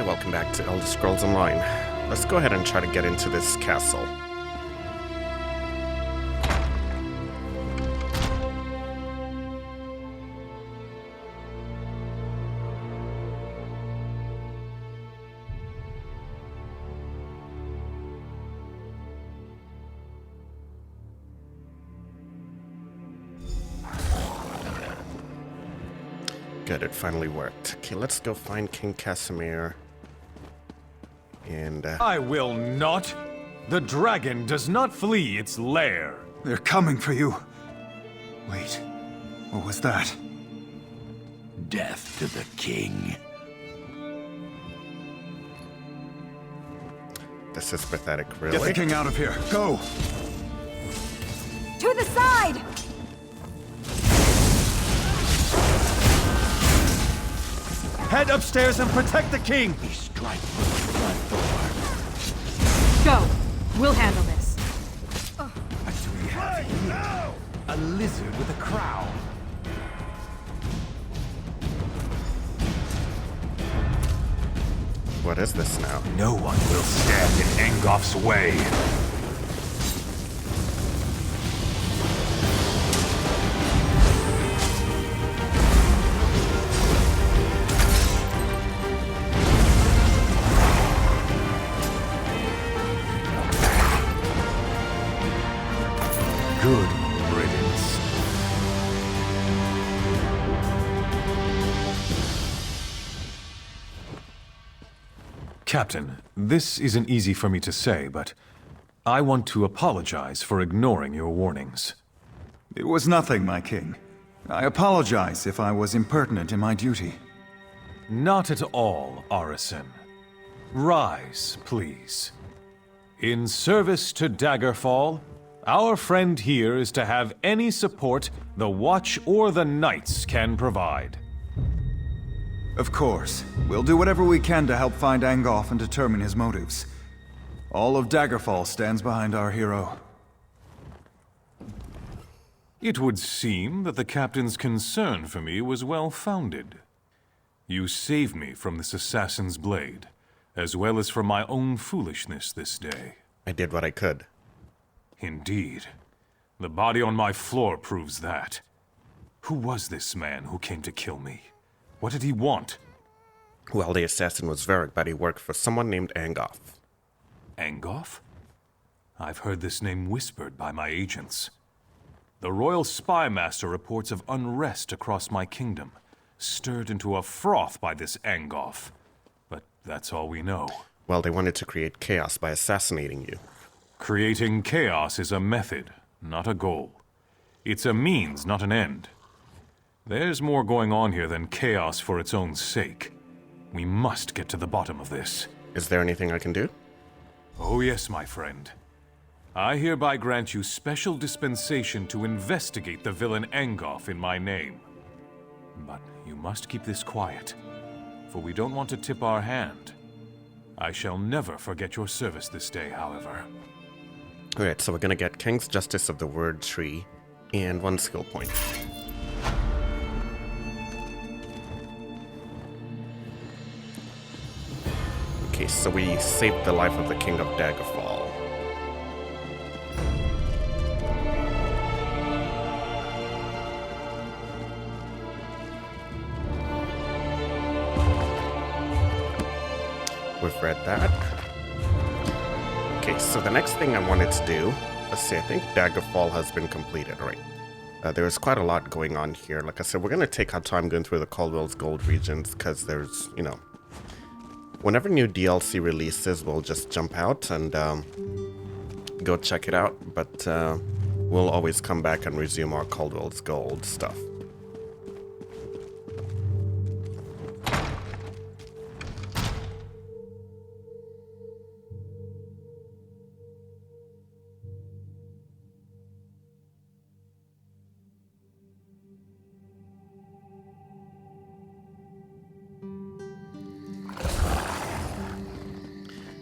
Okay, welcome back to Elder Scrolls Online. Let's go ahead and try to get into this castle. Good, it finally worked. Okay, let's go find King Casimir. And, I will not! The dragon does not flee its lair! They're coming for you. Wait, what was that? Death to the king. This is pathetic, really. Get the king out of here. Go! To the side! Head upstairs and protect the king! We strike for the front door. Go. We'll handle this. What do we have here? A lizard with a crown. What is this now? No one will stand in Angof's way. Good riddance. Captain, this isn't easy for me to say, but I want to apologize for ignoring your warnings. It was nothing, my king. I apologize if I was impertinent in my duty. Not at all, Arisen. Rise, please. In service to Daggerfall, our friend here is to have any support the Watch or the Knights can provide. Of course. We'll do whatever we can to help find Angof and determine his motives. All of Daggerfall stands behind our hero. It would seem that the captain's concern for me was well-founded. You saved me from this assassin's blade, as well as from my own foolishness this day. I did what I could. Indeed. The body on my floor proves that. Who was this man who came to kill me? What did he want? Well, the assassin was Varric, but he worked for someone named Angof. Angof? I've heard this name whispered by my agents. The royal spy master reports of unrest across my kingdom, stirred into a froth by this Angof. But that's all we know. Well, they wanted to create chaos by assassinating you. Creating chaos is a method, not a goal. It's a means, not an end. There's more going on here than chaos for its own sake. We must get to the bottom of this. Is there anything I can do? Oh yes, my friend. I hereby grant you special dispensation to investigate the villain Angof in my name. But you must keep this quiet, for we don't want to tip our hand. I shall never forget your service this day, however. Alright, so we're gonna get King's Justice of the Word Tree and 1 skill point. Okay, so we saved the life of the King of Daggerfall. We've read that. Okay, so the next thing I wanted to do, let's see, I think Daggerfall has been completed, right? There is quite a lot going on here. Like I said, we're going to take our time going through the Caldwell's Gold regions because there's, you know, whenever new DLC releases, we'll just jump out and go check it out. But we'll always come back and resume our Caldwell's Gold stuff.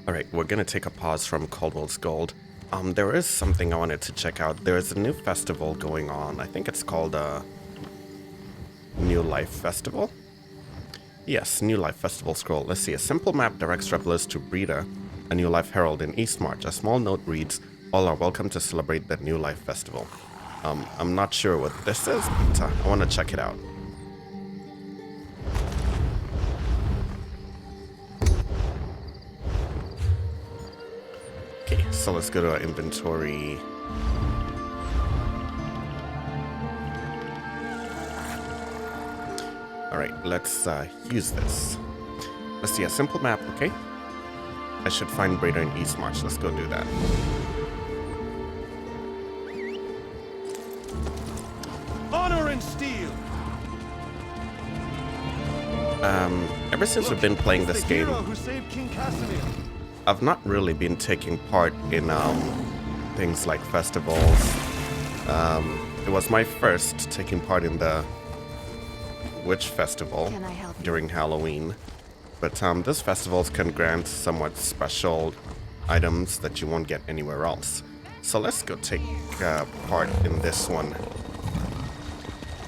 Alright, we're gonna take a pause from Caldwell's Gold. There is something I wanted to check out. There is a new festival going on. I think it's called New Life Festival. Yes, New Life Festival scroll. Let's see. A simple map directs travelers to Breda, a New Life Herald in Eastmarch. A small note reads, "All are welcome to celebrate the New Life Festival." I'm not sure what this is, but I want to check it out. Okay, so let's go to our inventory. Alright, let's use this. Let's see, a simple map, okay? I should find Breda in Eastmarch. Let's go do that. Honor and steel. Ever since we've been playing this game, Who saved King Casimir? I've not really been taking part in things like festivals. It was my first taking part in the Witch Festival Can I help you? during Halloween. But this festivals can grant somewhat special items that you won't get anywhere else. So let's go take part in this one.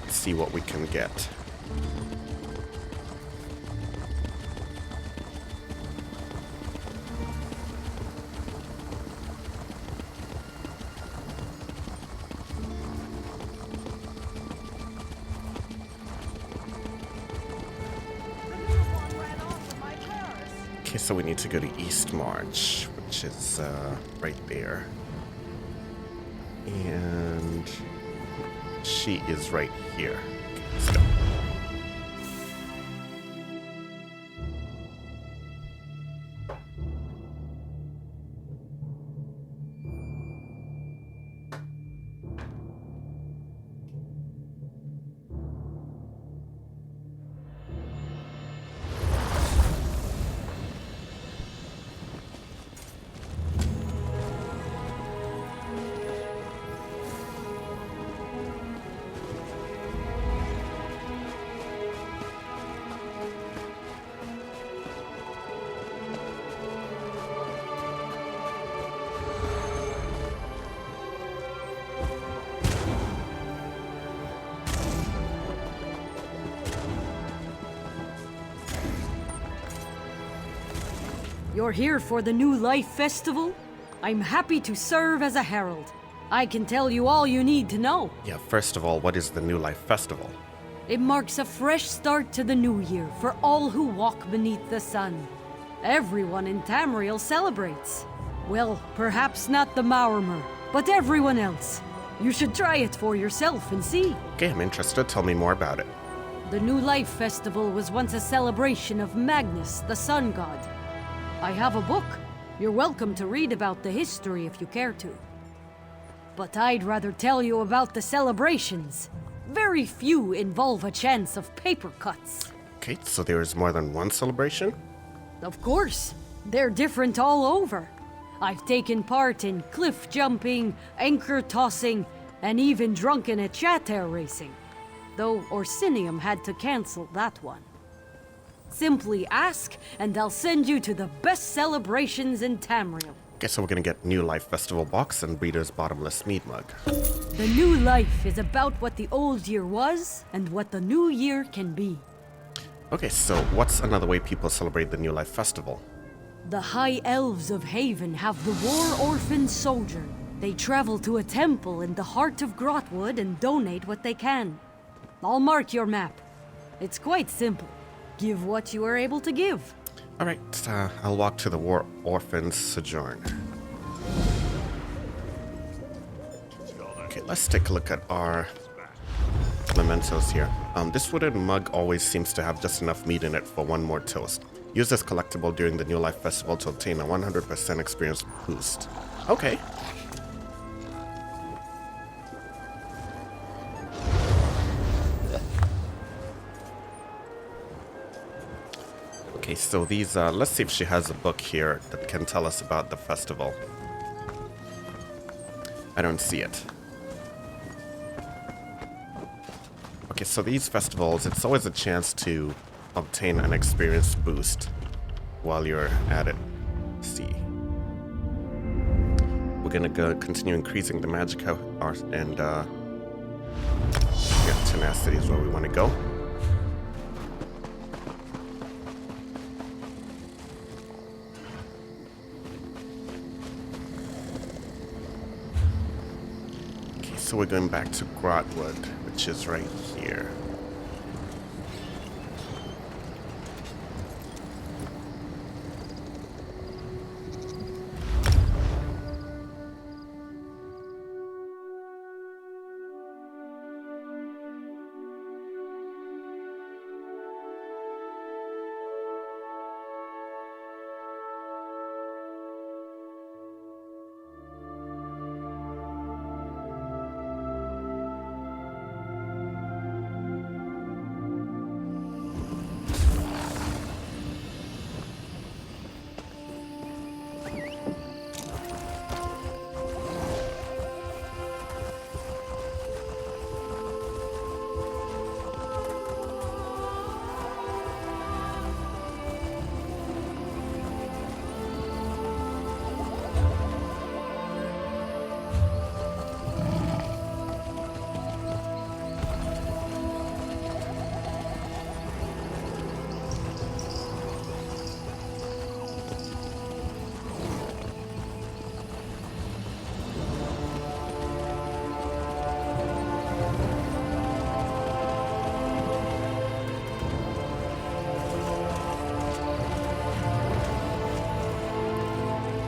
See what we can get. Okay, so we need to go to Eastmarch, which is right there. And she is right here. Okay, let's go. You're here for the New Life Festival? I'm happy to serve as a herald. I can tell you all you need to know. Yeah, first of all, what is the New Life Festival? It marks a fresh start to the new year for all who walk beneath the sun. Everyone in Tamriel celebrates. Well, perhaps not the Maormer, but everyone else. You should try it for yourself and see. Okay, I'm interested. Tell me more about it. The New Life Festival was once a celebration of Magnus, the sun god. I have a book. You're welcome to read about the history if you care to. But I'd rather tell you about the celebrations. Very few involve a chance of paper cuts. Okay, so there is more than one celebration? Of course, they're different all over. I've taken part in cliff jumping, anchor tossing, and even drunken echater racing. Though Orsinium had to cancel that one. Simply ask, and I'll send you to the best celebrations in Tamriel. Okay, so we're gonna get New Life Festival box and Breeder's Bottomless Mead mug. The new life is about what the old year was, and what the new year can be. Okay, so what's another way people celebrate the New Life Festival? The High Elves of Haven have the War Orphan Sojourn. They travel to a temple in the heart of Grotwood and donate what they can. I'll mark your map. It's quite simple. Give what you are able to give. All right, I'll walk to the War Orphans Sojourn. Okay, let's take a look at our mementos here. This wooden mug always seems to have just enough meat in it for one more toast. Use this collectible during the New Life Festival to obtain a 100% experience boost. Okay. Okay, so these, let's see if she has a book here that can tell us about the festival. I don't see it. Okay, so these festivals, it's always a chance to obtain an experience boost while you're at it. Let's see. We're gonna go continue increasing the magic art and yeah, tenacity is where we want to go. So we're going back to Grotwood, which is right here.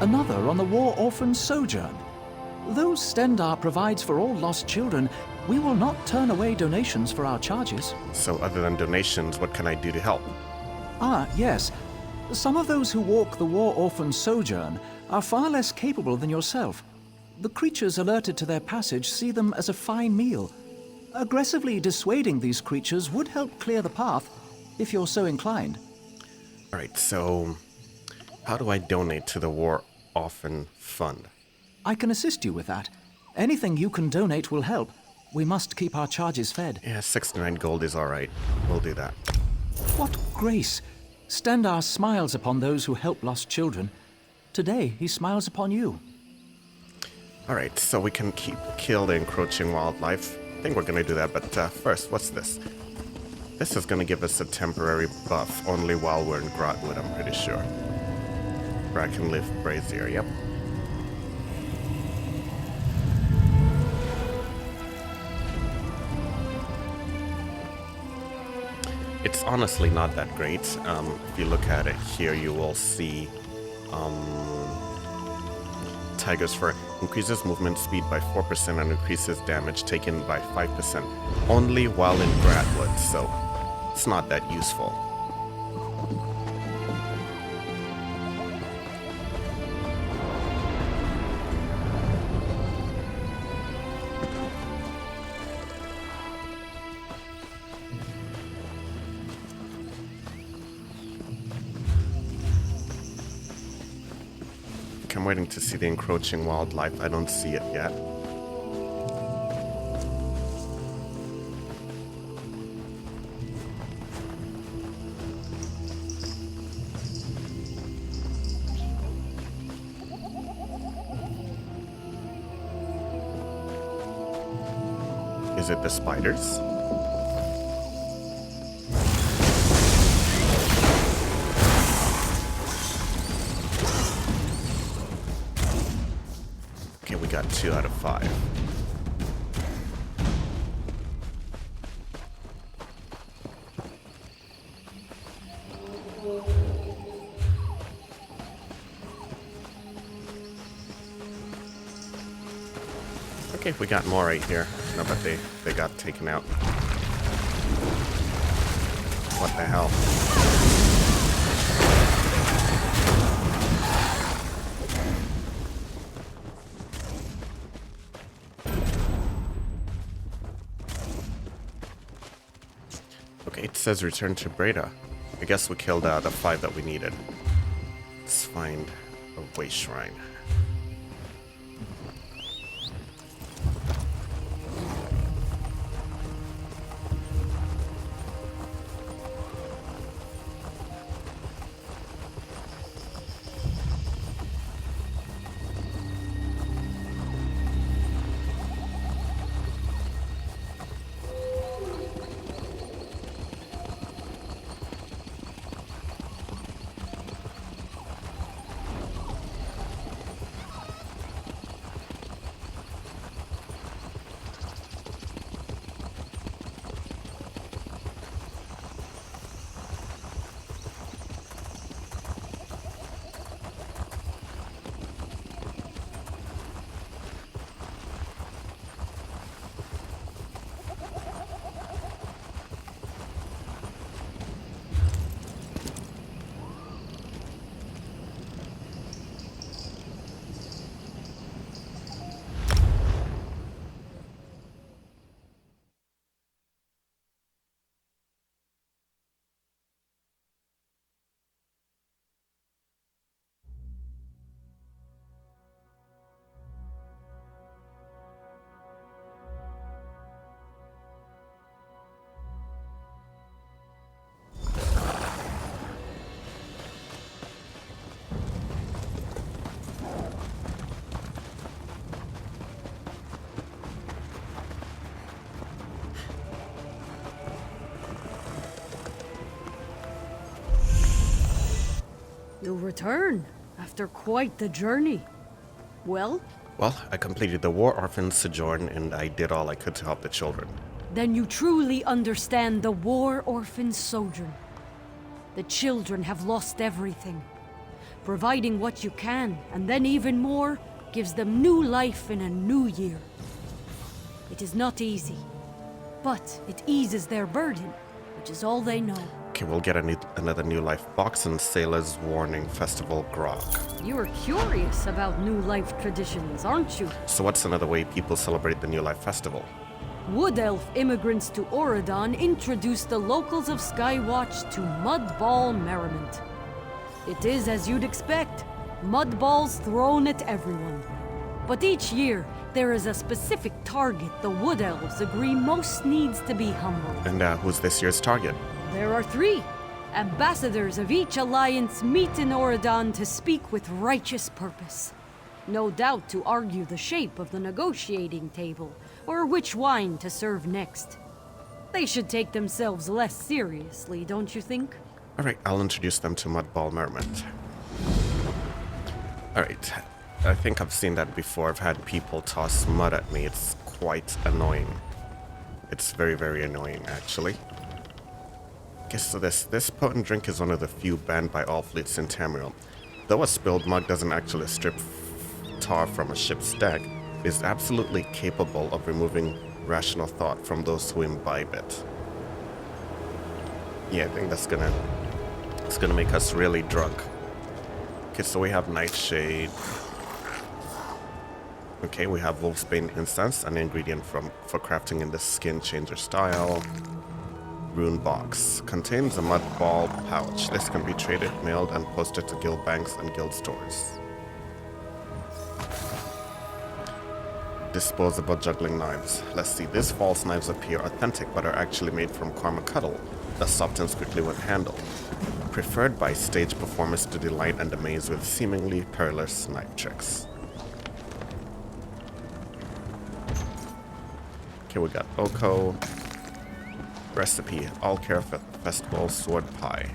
Another on the War Orphan Sojourn. Though Stendar provides for all lost children, we will not turn away donations for our charges. So other than donations, what can I do to help? Ah, yes. Some of those who walk the War Orphan Sojourn are far less capable than yourself. The creatures alerted to their passage see them as a fine meal. Aggressively dissuading these creatures would help clear the path, if you're so inclined. Alright, so how do I donate to the War Orphan Fund? I can assist you with that. Anything you can donate will help. We must keep our charges fed. Yeah, 69 gold is alright. We'll do that. What grace! Stendar smiles upon those who help lost children. Today, he smiles upon you. Alright, so we can kill the encroaching wildlife. I think we're gonna do that, but first, what's this? This is gonna give us a temporary buff, only while we're in Grotwood, I'm pretty sure. Where I can live Brazier, yep. It's honestly not that great. If you look at it here, you will see Tiger's Fur increases movement speed by 4% and increases damage taken by 5%. Only while in Grotwood, so it's not that useful. I'm waiting to see the encroaching wildlife. I don't see it yet. Is it the spiders? Okay, we got 2 out of 5. Okay, we got more right here. No, but they got taken out. What the hell? Okay, it says return to Breda. I guess we killed the 5 that we needed. Let's find a way shrine. You return after quite the journey. Well, Well, I completed the war orphan sojourn and I did all I could to help the children. then you truly understand the war orphan sojourn. The children have lost everything. Providing what you can, and then even more, gives them new life in a new year. It is not easy, but it eases their burden, which is all they know. Okay, we'll get another New Life box and Sailor's Warning Festival grog. You are curious about New Life traditions, aren't you? So what's another way people celebrate the New Life Festival? Wood Elf immigrants to Auradon introduced the locals of Skywatch to Mud Ball merriment. It is as you'd expect, mud balls thrown at everyone. But each year, there is a specific target the Wood Elves agree most needs to be humbled. And who's this year's target? There are 3. Ambassadors of each alliance meet in Auradon to speak with righteous purpose. No doubt to argue the shape of the negotiating table, or which wine to serve next. They should take themselves less seriously, don't you think? Alright, I'll introduce them to Mudball Merriment. Alright, I think I've seen that before. I've had people toss mud at me. It's quite annoying. It's very, very annoying, actually. Okay, so this potent drink is one of the few banned by all fleets in Tamriel. Though a spilled mug doesn't actually strip tar from a ship's deck, it is absolutely capable of removing rational thought from those who imbibe it. Yeah, I think it's gonna make us really drunk. Okay, so we have Nightshade. Okay, we have Wolfsbane Incense, an ingredient for crafting in the Skin Changer style. Rune Box. Contains a mud ball pouch. This can be traded, mailed, and posted to guild banks and guild stores. Disposable juggling knives. Let's see, these false knives appear authentic but are actually made from Karmakuttle, that softens quickly when handled. Preferred by stage performers to delight and amaze with seemingly perilous knife tricks. Okay, we got Oko. Recipe, All-Care Festival Sword Pie.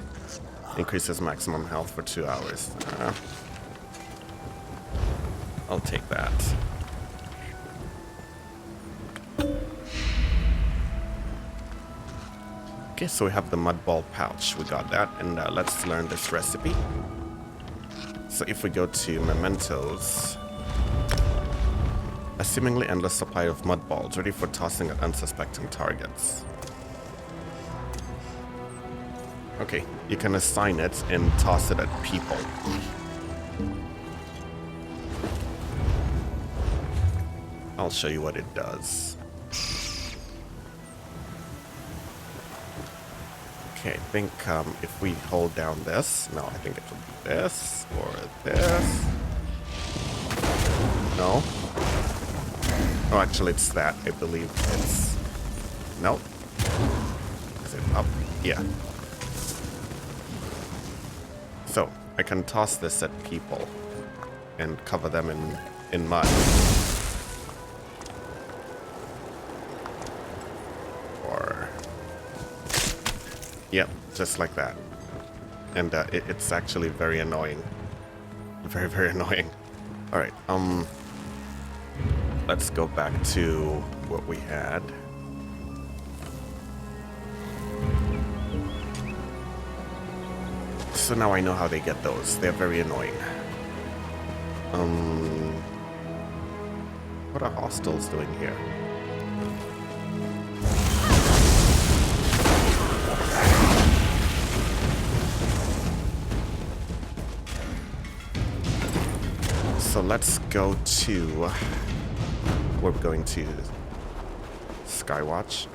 Increases maximum health for 2 hours. I'll take that. Okay, so we have the mud ball pouch. We got that, and let's learn this recipe. So if we go to mementos, a seemingly endless supply of mud balls ready for tossing at unsuspecting targets. Okay, you can assign it and toss it at people. I'll show you what it does. Okay, I think if we hold down this, no, I think it will be this or this. No. Oh, actually, it's that. I believe it's. Nope. Is it up? Yeah. So, I can toss this at people and cover them in mud. Or... Yep, just like that. And it's actually very annoying. Very, very annoying. Alright, let's go back to what we had. So now I know how they get those. They're very annoying. What are hostiles doing here? So let's go to... We're going to Skywatch.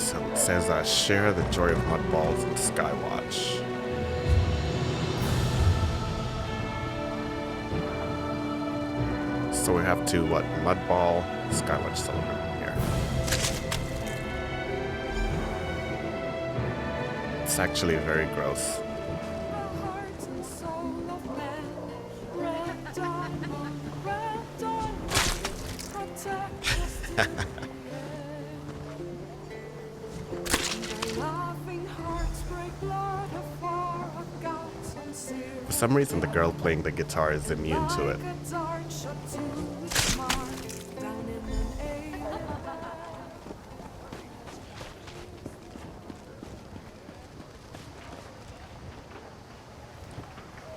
so it says share the joy of mud balls in Skywatch. So we have to, what, mud ball, Skywatch Sullivan here. It's actually very gross. For some reason, the girl playing the guitar is immune to it.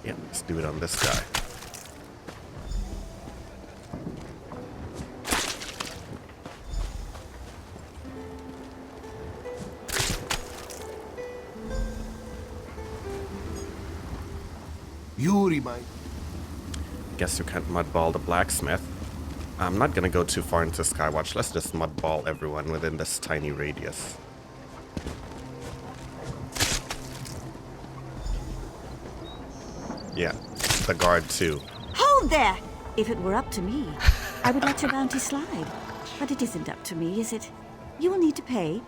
Yeah, let's do it on this guy. Yuri, my... Guess you can't mudball the blacksmith. I'm not gonna go too far into Skywatch. Let's just mudball everyone within this tiny radius. Yeah, the guard too. Hold there! If it were up to me, I would let your bounty slide. But it isn't up to me, is it? You will need to pay.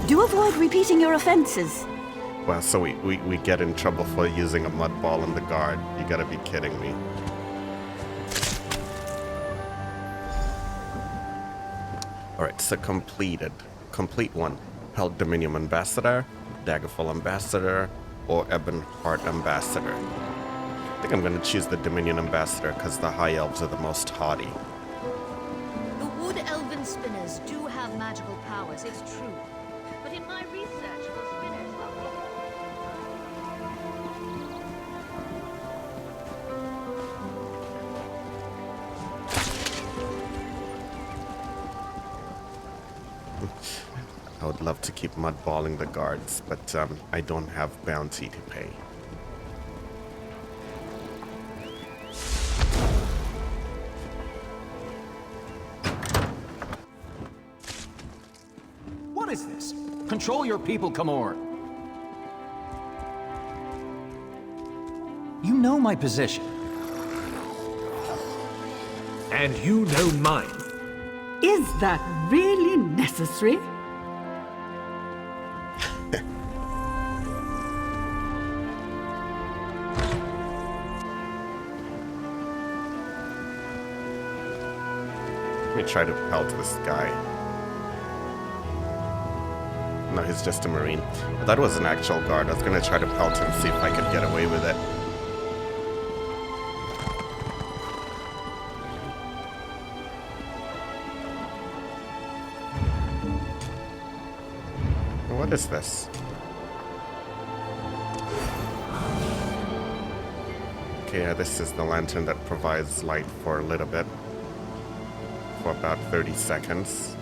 Do avoid repeating your offenses. Well, so we get in trouble for using a mud ball on the guard. You gotta be kidding me. Alright, so completed. Complete one. Pelt Dominion Ambassador, Daggerfall Ambassador, or Ebonheart Ambassador. I think I'm gonna choose the Dominion Ambassador because the High Elves are the most haughty. The wood elven spinners do have magical powers, it's true. But in my research, the spinners are... I would love to keep mudballing the guards, but I don't have bounty to pay. What is this? Control your people, Camor. You know my position. And you know mine. Is that really necessary? Let me try to pelt this guy. No, he's just a marine. That was an actual guard. I was gonna try to pelt him, see if I could get away with it. What is this? Okay, yeah, this is the lantern that provides light for a little bit. For about 30 seconds.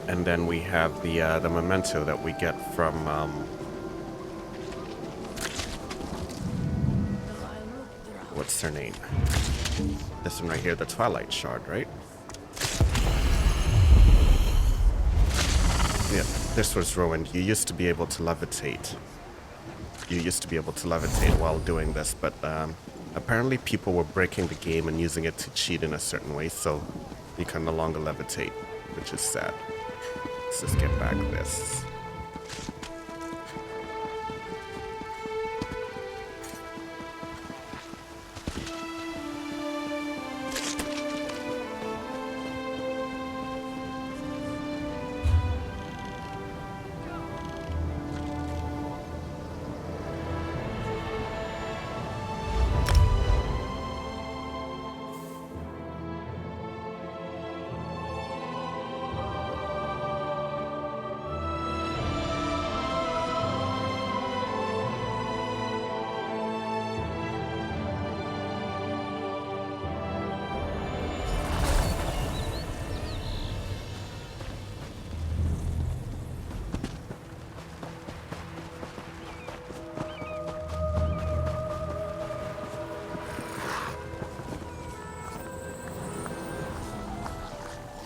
And then we have the memento that we get from what's her name? This one right here, the Twilight Shard, right? Yeah, this was ruined. You used to be able to levitate. You used to be able to levitate while doing this, but apparently people were breaking the game and using it to cheat in a certain way, so you can no longer levitate, which is sad. Let's just get back this.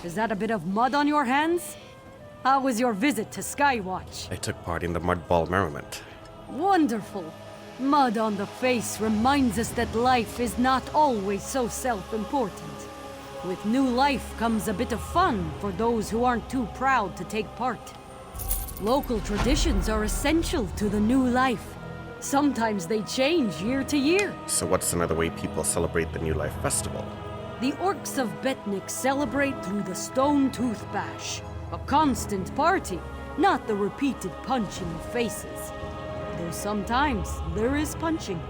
Is that a bit of mud on your hands? How was your visit to Skywatch? I took part in the Mud Ball merriment. Wonderful. Mud on the face reminds us that life is not always so self-important. With new life comes a bit of fun for those who aren't too proud to take part. Local traditions are essential to the new life. Sometimes they change year to year. So what's another way people celebrate the New Life Festival? The Orcs of Betnik celebrate through the Stone Tooth Bash. A constant party, not the repeated punching of faces. Though sometimes there is punching.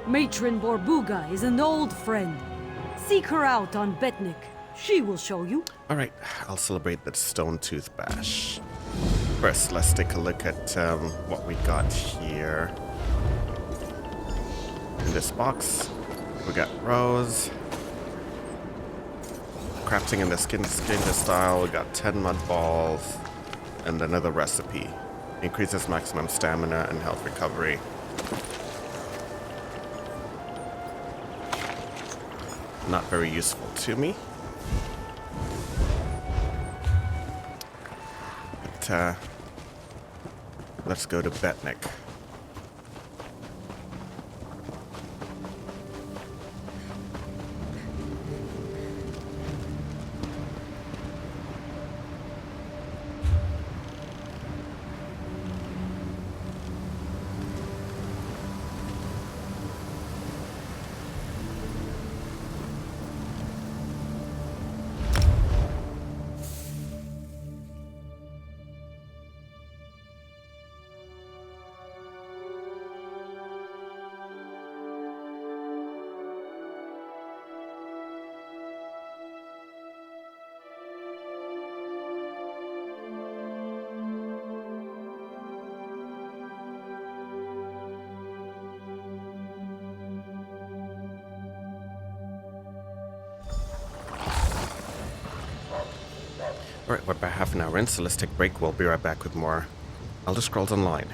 Matron Borbuga is an old friend. Seek her out on Betnik. She will show you. Alright, I'll celebrate the Stone Tooth Bash. First, let's take a look at what we got here. In this box, we got Rose. Crafting in the skin style, we got 10 mud balls. And another recipe. Increases maximum stamina and health recovery. Not very useful to me. But, let's go to Betnik. Alright, we're about half an hour in, so let's take a break. We'll be right back with more Elder Scrolls Online.